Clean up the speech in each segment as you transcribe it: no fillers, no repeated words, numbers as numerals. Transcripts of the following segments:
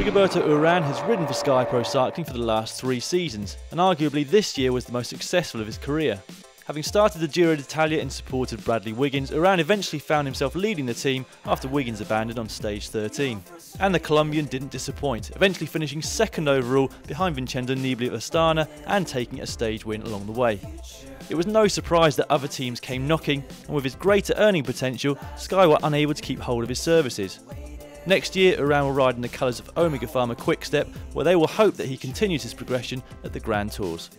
Rigoberta Urán has ridden for Sky Pro Cycling for the last 3 seasons, and arguably this year was the most successful of his career. Having started the Giro d'Italia in support of Bradley Wiggins, Urán eventually found himself leading the team after Wiggins abandoned on stage 13. And the Colombian didn't disappoint, eventually finishing 2nd overall behind Vincenzo Nibali of Astana and taking a stage win along the way. It was no surprise that other teams came knocking, and with his greater earning potential, Sky were unable to keep hold of his services. Next year, Urán will ride in the colours of Omega Pharma Quickstep, where they will hope that he continues his progression at the Grand Tours.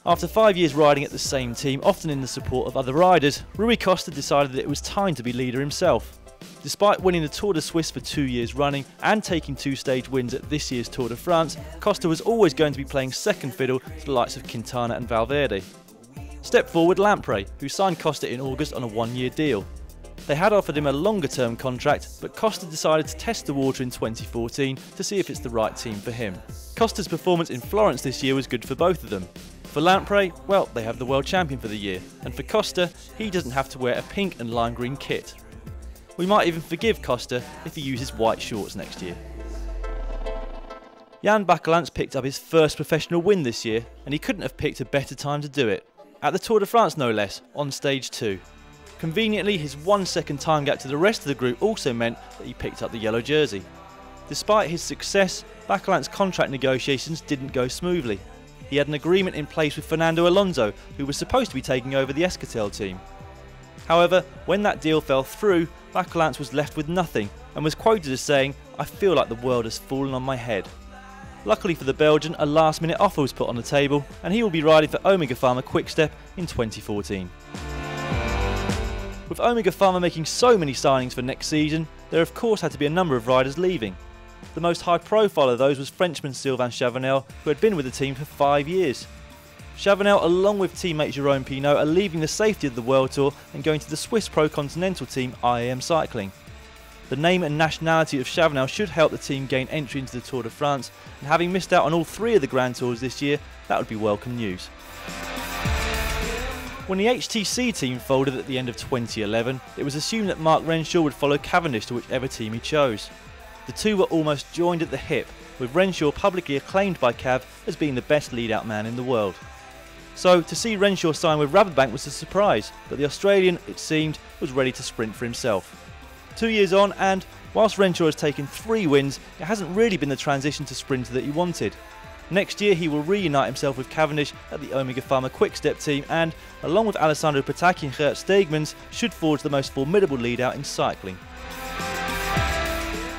After 5 years riding at the same team, often in the support of other riders, Rui Costa decided that it was time to be leader himself. Despite winning the Tour de Suisse for 2 years running and taking 2 stage wins at this year's Tour de France, Costa was always going to be playing second fiddle to the likes of Quintana and Valverde. Step forward Lampre, who signed Costa in August on a 1-year deal. They had offered him a longer-term contract, but Costa decided to test the water in 2014 to see if it's the right team for him. Costa's performance in Florence this year was good for both of them. For Lampre, well, they have the World Champion for the year, and for Costa, he doesn't have to wear a pink and lime green kit. We might even forgive Costa if he uses white shorts next year. Jan Bakelants picked up his first professional win this year, and he couldn't have picked a better time to do it. At the Tour de France no less, on stage 2. Conveniently, his 1 second time gap to the rest of the group also meant that he picked up the yellow jersey. Despite his success, Bakelants' contract negotiations didn't go smoothly. He had an agreement in place with Fernando Alonso, who was supposed to be taking over the Escatel team. However, when that deal fell through, Bakelants was left with nothing and was quoted as saying, "I feel like the world has fallen on my head." Luckily for the Belgian, a last-minute offer was put on the table, and he will be riding for Omega Pharma Quickstep in 2014. With Omega Pharma making so many signings for next season, there of course had to be a number of riders leaving. The most high profile of those was Frenchman Sylvain Chavanel, who had been with the team for 5 years. Chavanel, along with teammate Jérôme Pinot, are leaving the safety of the World Tour and going to the Swiss Pro Continental team IAM Cycling. The name and nationality of Chavanel should help the team gain entry into the Tour de France, and having missed out on all 3 of the Grand Tours this year, that would be welcome news. When the HTC team folded at the end of 2011, it was assumed that Mark Renshaw would follow Cavendish to whichever team he chose. The two were almost joined at the hip, with Renshaw publicly acclaimed by Cav as being the best lead-out man in the world. So to see Renshaw sign with Rabobank was a surprise, but the Australian, it seemed, was ready to sprint for himself. 2 years on, and whilst Renshaw has taken 3 wins, it hasn't really been the transition to sprinter that he wanted. Next year he will reunite himself with Cavendish at the Omega Pharma Quickstep team and, along with Alessandro Petacchi and Gert Steegmans, should forge the most formidable lead-out in cycling.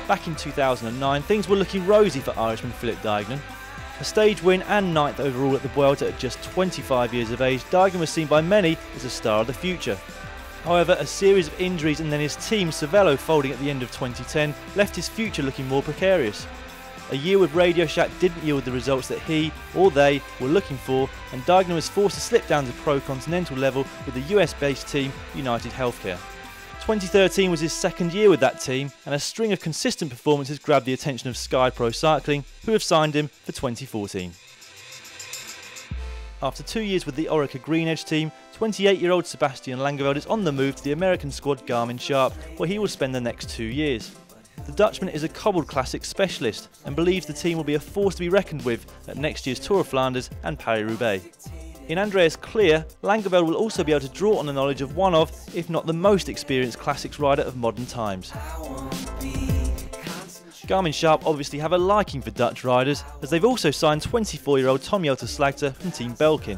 Back in 2009, things were looking rosy for Irishman Philip Dagon. A stage win and 9th overall at the Vuelta at just 25 years of age, Dagon was seen by many as a star of the future. However, a series of injuries and then his team, Cervelo, folding at the end of 2010, left his future looking more precarious. A year with Radio Shack didn't yield the results that he, or they, were looking for, and Dagon was forced to slip down to pro-continental level with the US-based team United Healthcare. 2013 was his 2nd year with that team, and a string of consistent performances grabbed the attention of Sky Pro Cycling, who have signed him for 2014. After 2 years with the Orica Green Edge team, 28-year-old Sebastian Langeveld is on the move to the American squad Garmin Sharp, where he will spend the next 2 years. The Dutchman is a cobbled classics specialist and believes the team will be a force to be reckoned with at next year's Tour of Flanders and Paris-Roubaix. In Andreas Klier, Langeveld will also be able to draw on the knowledge of one of, if not the most experienced classics rider of modern times. Garmin Sharp obviously have a liking for Dutch riders, as they've also signed 24-year-old Tom-Jelte Slagter from Team Belkin.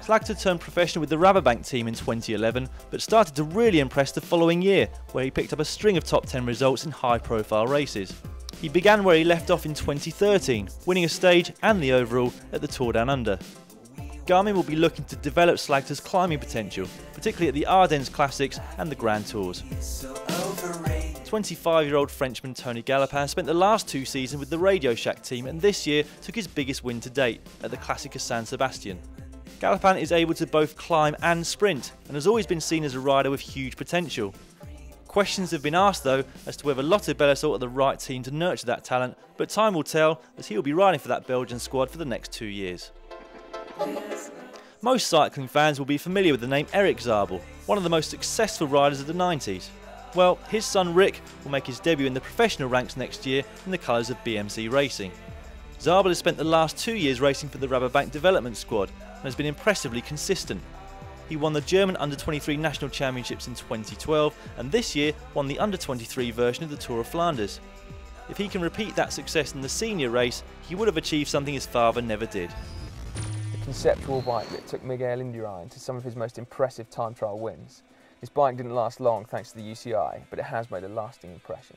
Slagter turned professional with the Rabobank team in 2011, but started to really impress the following year, where he picked up a string of top 10 results in high-profile races. He began where he left off in 2013, winning a stage and the overall at the Tour Down Under. Garmin will be looking to develop Slagter's climbing potential, particularly at the Ardennes Classics and the Grand Tours. 25-year-old Frenchman Tony Gallopin spent the last 2 seasons with the Radio Shack team and this year took his biggest win to date at the Classica San Sebastian. Gallopin is able to both climb and sprint and has always been seen as a rider with huge potential. Questions have been asked though as to whether Lotto Belisol are the right team to nurture that talent, but time will tell as he will be riding for that Belgian squad for the next 2 years. Most cycling fans will be familiar with the name Erik Zabel, one of the most successful riders of the 90s. Well, his son Rick will make his debut in the professional ranks next year in the colours of BMC Racing. Zabul has spent the last 2 years racing for the Rabobank development squad and has been impressively consistent. He won the German Under-23 National Championships in 2012 and this year won the Under-23 version of the Tour of Flanders. If he can repeat that success in the senior race, he would have achieved something his father never did. The conceptual bike that took Miguel Indurain to some of his most impressive time trial wins. His bike didn't last long thanks to the UCI, but it has made a lasting impression.